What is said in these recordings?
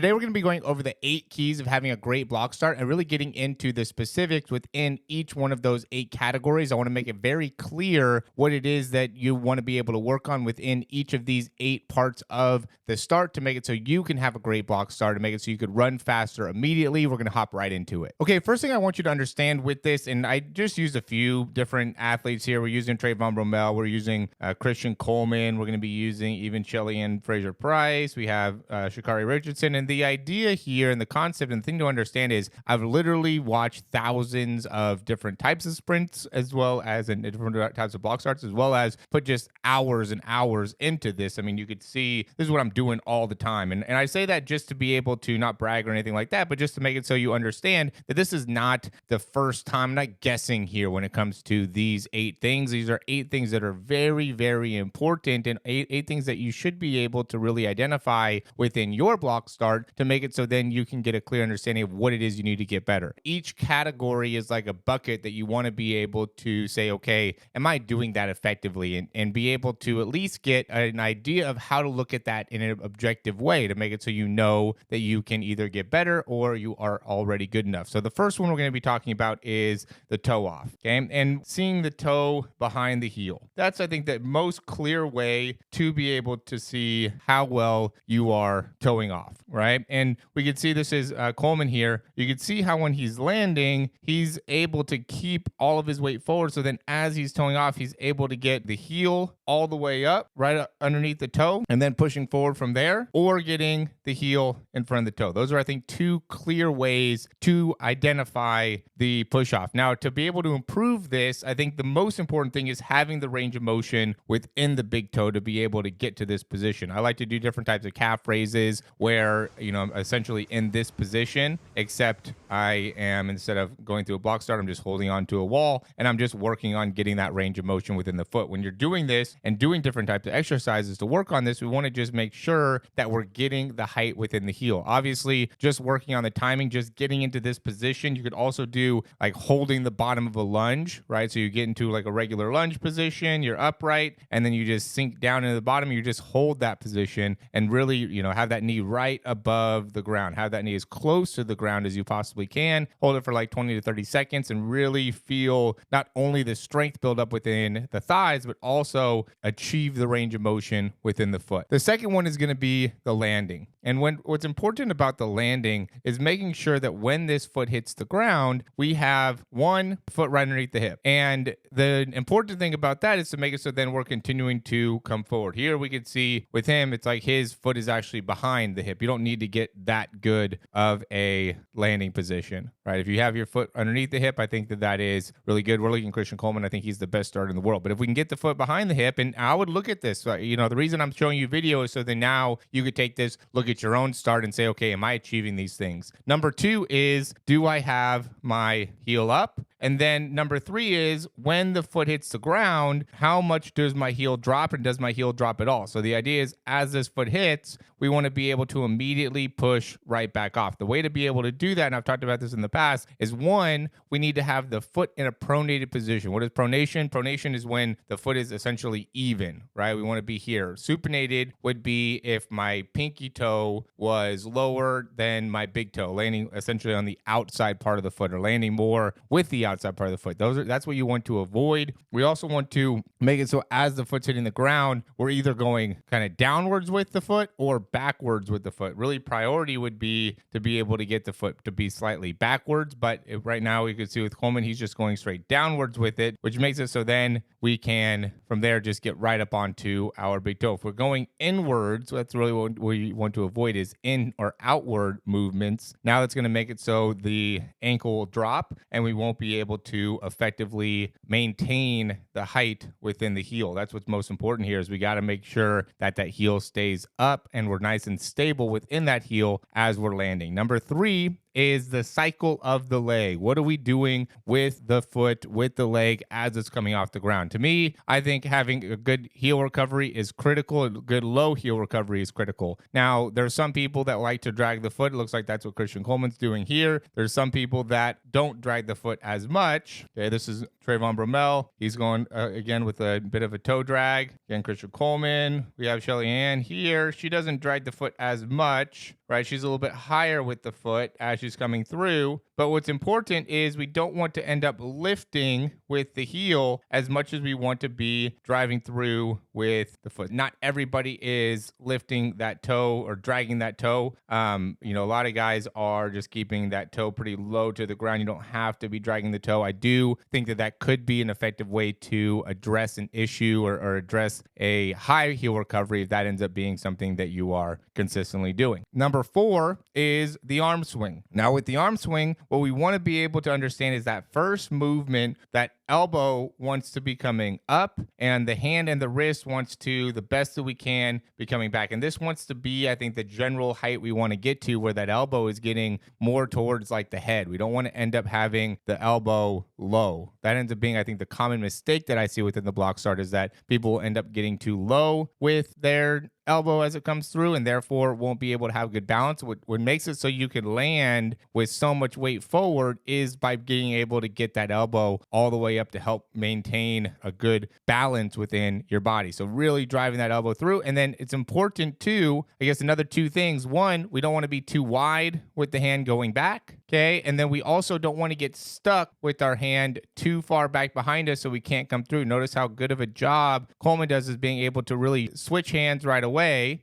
Today we're going to be going over the 8 keys of having a great block start and really getting into the specifics within each one of those 8 categories. I want to make it very clear what it is that you want to be able to work on within each of these 8 parts of the start to make it so you can have a great block start, to make it so you could run faster immediately. We're going to hop right into it. Okay, first thing I want you to understand with this, and I just used a few different athletes here. We're using Trayvon Bromell, we're using Christian Coleman, we're going to be using even Shelly-Ann Fraser-Price, we have Sha'Carri Richardson. And the idea here and the concept and the thing to understand is I've literally watched thousands of different types of sprints as well as in different types of block starts, as well as put just hours and hours into this. I mean, you could see this is what I'm doing all the time. And I say that just to be able to not brag or anything like that, but just to make it so you understand that this is not the first time. I'm not guessing here when it comes to these 8 things. These are 8 things that are very, very important, and eight things that you should be able to really identify within your block start to make it so then you can get a clear understanding of what it is you need to get better. Each category is like a bucket that you want to be able to say, okay, am I doing that effectively? And be able to at least get an idea of how to look at that in an objective way to make it so you know that you can either get better or you are already good enough. So the first one we're going to be talking about is the toe off, okay? And seeing the toe behind the heel. That's, I think, the most clear way to be able to see how well you are toeing off, right? And we can see this is Coleman here. You can see how when he's landing, he's able to keep all of his weight forward. So then as he's toeing off, he's able to get the heel all the way up, right underneath the toe, and then pushing forward from there, or getting the heel in front of the toe. Those are, I think, 2 clear ways to identify the push off. Now, to be able to improve this, I think the most important thing is having the range of motion within the big toe to be able to get to this position. I like to do different types of calf raises where, I'm essentially in this position, except I am, instead of going through a block start, I'm just holding on to a wall and I'm just working on getting that range of motion within the foot. When you're doing this and doing different types of exercises to work on this, we want to just make sure that we're getting the height within the heel. Obviously, just working on the timing, just getting into this position. You could also do like holding the bottom of a lunge, right? So you get into like a regular lunge position, you're upright, and then you just sink down into the bottom. You just hold that position and really, have that knee right above the ground. Have that knee as close to the ground as you possibly can. Hold it for like 20 to 30 seconds and really feel not only the strength build up within the thighs, but also achieve the range of motion within the foot. The second one is going to be the landing. And what's important about the landing is making sure that when this foot hits the ground, we have one foot right underneath the hip. And the important thing about that is to make it so then we're continuing to come forward. Here we can see with him, it's like his foot is actually behind the hip. You don't need to get that good of a landing position, right? If you have your foot underneath the hip, I think that is really good. We're looking at Christian Coleman. I think he's the best starter in the world. But if we can get the foot behind the hip, and I would look at this, the reason I'm showing you video is so that now you could take this, look at your own start and say, okay, am I achieving these things? Number 2 is, do I have my heel up? And then number 3 is, when the foot hits the ground, how much does my heel drop, and does my heel drop at all? So the idea is, as this foot hits, we want to be able to immediately push right back off. The way to be able to do that, and I've talked about this in the past, is 1, we need to have the foot in a pronated position. What is pronation? Pronation is when the foot is essentially even, right? We want to be here. Supinated would be if my pinky toe was lower than my big toe, landing essentially on the outside part of the foot, or landing more with the outside part of the foot. That's what you want to avoid. We also want to make it so as the foot's hitting the ground, we're either going kind of downwards with the foot or backwards with the foot. Really, priority would be to be able to get the foot to be slightly backwards, but right now we can see with Coleman, he's just going straight downwards with it, which makes it so then we can, from there, just get right up onto our big toe. If we're going inwards, that's really what we want to avoid, is in or outward movements. Now that's going to make it so the ankle will drop and we won't be able to effectively maintain the height within the heel. That's what's most important here, is we got to make sure that that heel stays up and we're nice and stable within that heel as we're landing. Number 3 is the cycle of the leg. What are we doing with the foot, with the leg as it's coming off the ground? To me, I think having a good heel recovery is critical. A good low heel recovery is critical. Now, there's some people that like to drag the foot. It looks like that's what Christian Coleman's doing here. There's some people that don't drag the foot as much. Okay, this is Trayvon Bromell. He's going again with a bit of a toe drag. Again, Christian Coleman. We have Shelly-Ann here. She doesn't drag the foot as much, right? She's a little bit higher with the foot as she's coming through. But what's important is we don't want to end up lifting with the heel as much as we want to be driving through with the foot. Not everybody is lifting that toe or dragging that toe. A lot of guys are just keeping that toe pretty low to the ground. You don't have to be dragging the toe. I do think that that could be an effective way to address an issue or address a high heel recovery if that ends up being something that you are consistently doing. Number 4 is the arm swing. Now with the arm swing, what we want to be able to understand is that first movement, that elbow wants to be coming up and the hand and the wrist wants to, the best that we can, be coming back. And this wants to be, I think, the general height we want to get to where that elbow is getting more towards like the head. We don't want to end up having the elbow low. That ends up being, I think, the common mistake that I see within the block start is that people end up getting too low with their elbow as it comes through and therefore won't be able to have good balance. What makes it so you can land with so much weight forward is by being able to get that elbow all the way up to help maintain a good balance within your body. So really driving that elbow through. And then it's important too, I guess another 2 things. One, we don't want to be too wide with the hand going back. Okay. And then we also don't want to get stuck with our hand too far back behind us so we can't come through. Notice how good of a job Coleman does is being able to really switch hands right away.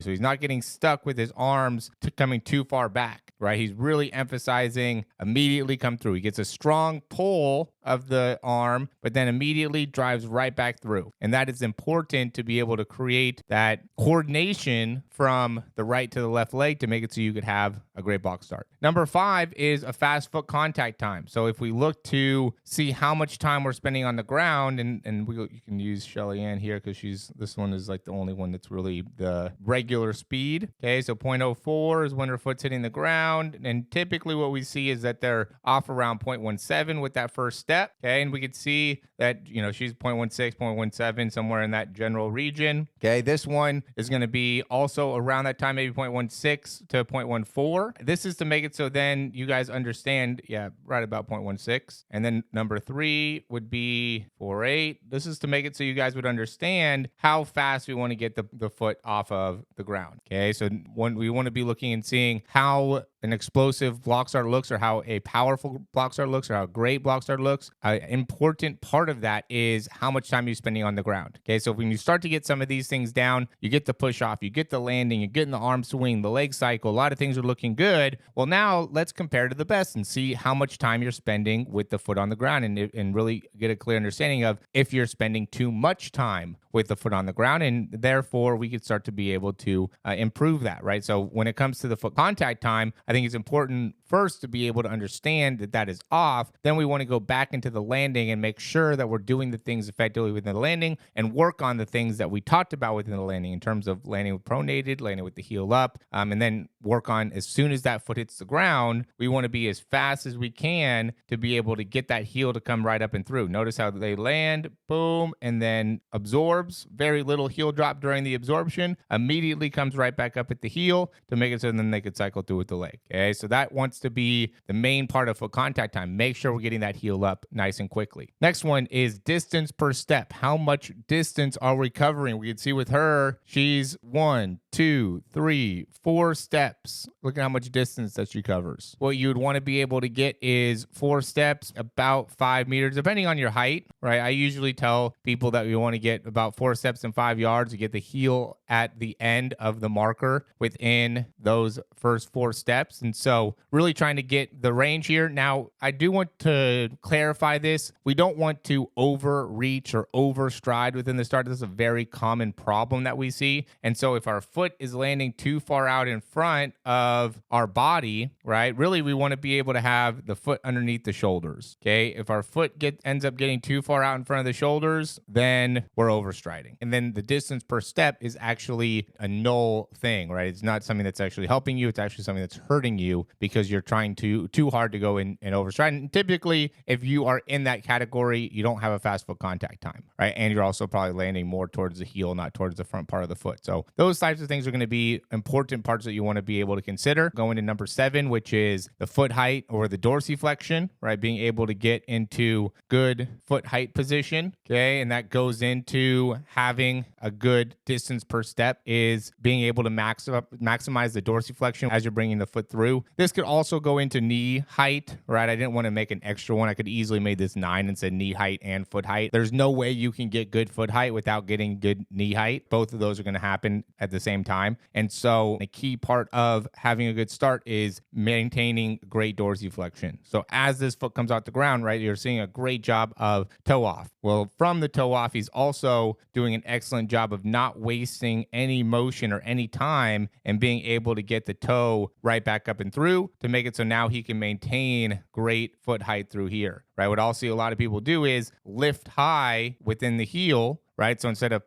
So he's not getting stuck with his arms coming too far back, right? He's really emphasizing immediately come through. He gets a strong pull of the arm, but then immediately drives right back through. And that is important to be able to create that coordination from the right to the left leg to make it so you could have a great box start. Number 5 is a fast foot contact time. So if we look to see how much time we're spending on the ground, and you can use Shelly Ann here because this one is like the only one that's really the regular speed. Okay, so 0.04 is when her foot's hitting the ground. And typically what we see is that they're off around 0.17 with that first step. Okay, and we could see that, she's 0.16, 0.17, somewhere in that general region. Okay, this one is going to be also around that time, maybe 0.16 to 0.14. This is to make it so then you guys understand, right about 0.16. And then number 3 would be 4.8. This is to make it so you guys would understand how fast we want to get the foot off of the ground. Okay, so when we want to be looking and seeing how an explosive block start looks or how a powerful block start looks or how a great block start looks, an important part of that is how much time you're spending on the ground. Okay, so when you start to get some of these things down, you get the push off, you get the landing, you're getting the arm swing, the leg cycle, a lot of things are looking good. Well, now let's compare to the best and see how much time you're spending with the foot on the ground and really get a clear understanding of if you're spending too much time with the foot on the ground, and therefore we could start to be able to improve that, right? So when it comes to the foot contact time, I think it's important first to be able to understand that that is off. Then we want to go back into the landing and make sure that we're doing the things effectively within the landing and work on the things that we talked about within the landing in terms of landing with pronated, landing with the heel up, and then work on as soon as that foot hits the ground, we want to be as fast as we can to be able to get that heel to come right up and through. Notice how they land, boom, and then absorbs, very little heel drop during the absorption, immediately comes right back up at the heel to make it so then they could cycle through with the leg. Okay, so that wants to be the main part of foot contact time. Make sure we're getting that heel up nice and quickly. Next one is distance per step. How much distance are we covering? We can see with her, she's 1, 2, 3, 4 steps. Look at how much distance that she covers. What you'd want to be able to get is 4 steps, about 5 meters, depending on your height, right? I usually tell people that we want to get about 4 steps and 5 yards to get the heel at the end of the marker within those first 4 steps. And so really trying to get the range here. Now, I do want to clarify this. We don't want to overreach or overstride within the start. This is a very common problem that we see. And so if our foot is landing too far out in front of our body, right, really we want to be able to have the foot underneath the shoulders. Okay, if our foot ends up getting too far out in front of the shoulders, then we're overstriding. And then the distance per step is actually a null thing, right? It's not something that's actually helping you. It's actually something that's hurting you because you're trying too hard to go in and overstride. And typically, if you are in that category, you don't have a fast foot contact time, right? And you're also probably landing more towards the heel, not towards the front part of the foot. So those types of things are going to be important parts that you want to be able to consider. Going to number 7, which is the foot height or the dorsiflexion, right? Being able to get into good foot height position. Okay. And that goes into having a good distance per step, is being able to maximize the dorsiflexion as you're bringing the foot through. This could also go into knee height, right? I didn't want to make an extra one. I could easily made this 9 and said knee height and foot height. There's no way you can get good foot height without getting good knee height. Both of those are going to happen at the same time. And so a key part of having a good start is maintaining great dorsiflexion. So as this foot comes out the ground, right, you're seeing a great job of toe off. Well, from the toe off, he's also doing an excellent job of not wasting any motion or any time and being able to get the toe right back up and through to make it so now he can maintain great foot height through here, right? What I'll see a lot of people do is lift high within the heel, right? So instead of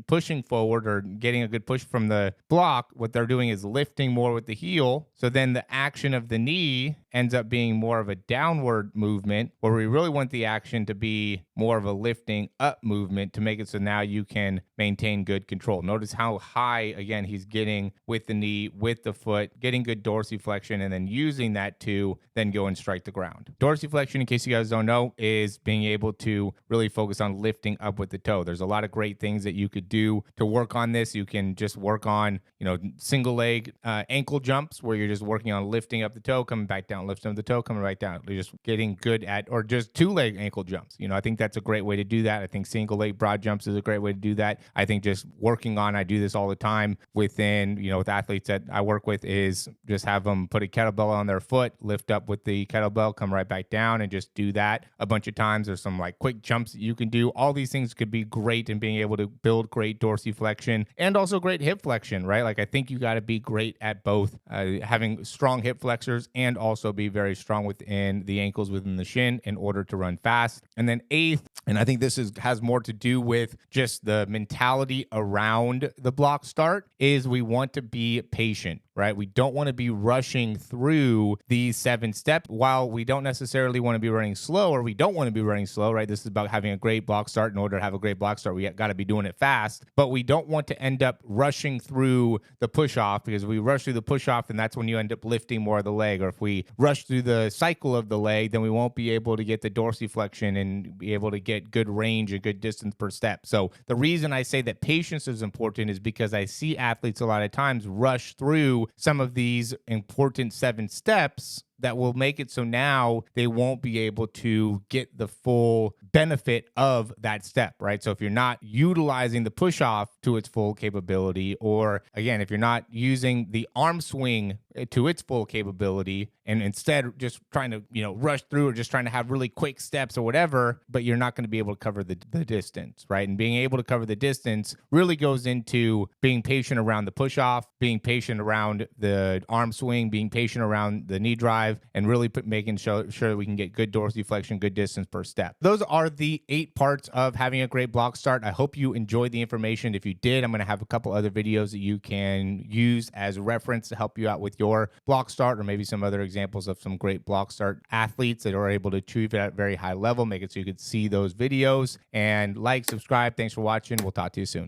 pushing forward or getting a good push from the block, what they're doing is lifting more with the heel. So then the action of the knee ends up being more of a downward movement, where we really want the action to be more of a lifting up movement to make it so now you can maintain good control. Notice how high, again, he's getting with the knee, with the foot, getting good dorsiflexion, and then using that to then go and strike the ground. Dorsiflexion, in case you guys don't know, is being able to really focus on lifting up with the toe. There's a lot of great things that you could do to work on this. You can just work on, single leg ankle jumps, where you're just working on lifting up the toe, coming back down, lifting up the toe, coming right down. You're just getting good at, or just 2-leg ankle jumps. I think that's a great way to do that. I think single leg broad jumps is a great way to do that. I think just working on, I do this all the time within, with athletes that I work with, is just have them put a kettlebell on their foot, lift up with the kettlebell, come right back down, and just do that a bunch of times. There's some like quick jumps that you can do. All these things could be great in being able to build great dorsiflexion and also great hip flexion, right? Like I think you got to be great at both, having strong hip flexors and also be very strong within the ankles, within the shin, in order to run fast. And then 8th, and I think this has more to do with just the mentality around the block start, is we want to be patient, right? We don't want to be rushing through these 7 steps. While we don't necessarily want to be running slow, or we don't want to be running slow, right? This is about having a great block start. In order to have a great block start, we got to be doing it fast, but we don't want to end up rushing through the push off, because we rush through the push off, and that's when you end up lifting more of the leg. Or if we rush through the cycle of the leg, then we won't be able to get the dorsiflexion and be able to get good range and good distance per step. So the reason I say that patience is important is because I see athletes a lot of times rush through some of these important 7 steps that will make it so now they won't be able to get the full benefit of that step, right? So if you're not utilizing the push off to its full capability, or again, if you're not using the arm swing to its full capability, and instead just trying to, rush through, or just trying to have really quick steps or whatever, but you're not going to be able to cover the distance, right? And being able to cover the distance really goes into being patient around the push off, being patient around the arm swing, being patient around the knee drive, and really making sure that we can get good dorsiflexion, good distance per step. Those are the 8 parts of having a great block start. I hope you enjoyed the information. If you did, I'm going to have a couple other videos that you can use as reference to help you out with your block start, or maybe some other examples of some great block start athletes that are able to achieve it at a very high level. Make it so you can see those videos, and like, subscribe. Thanks for watching. We'll talk to you soon.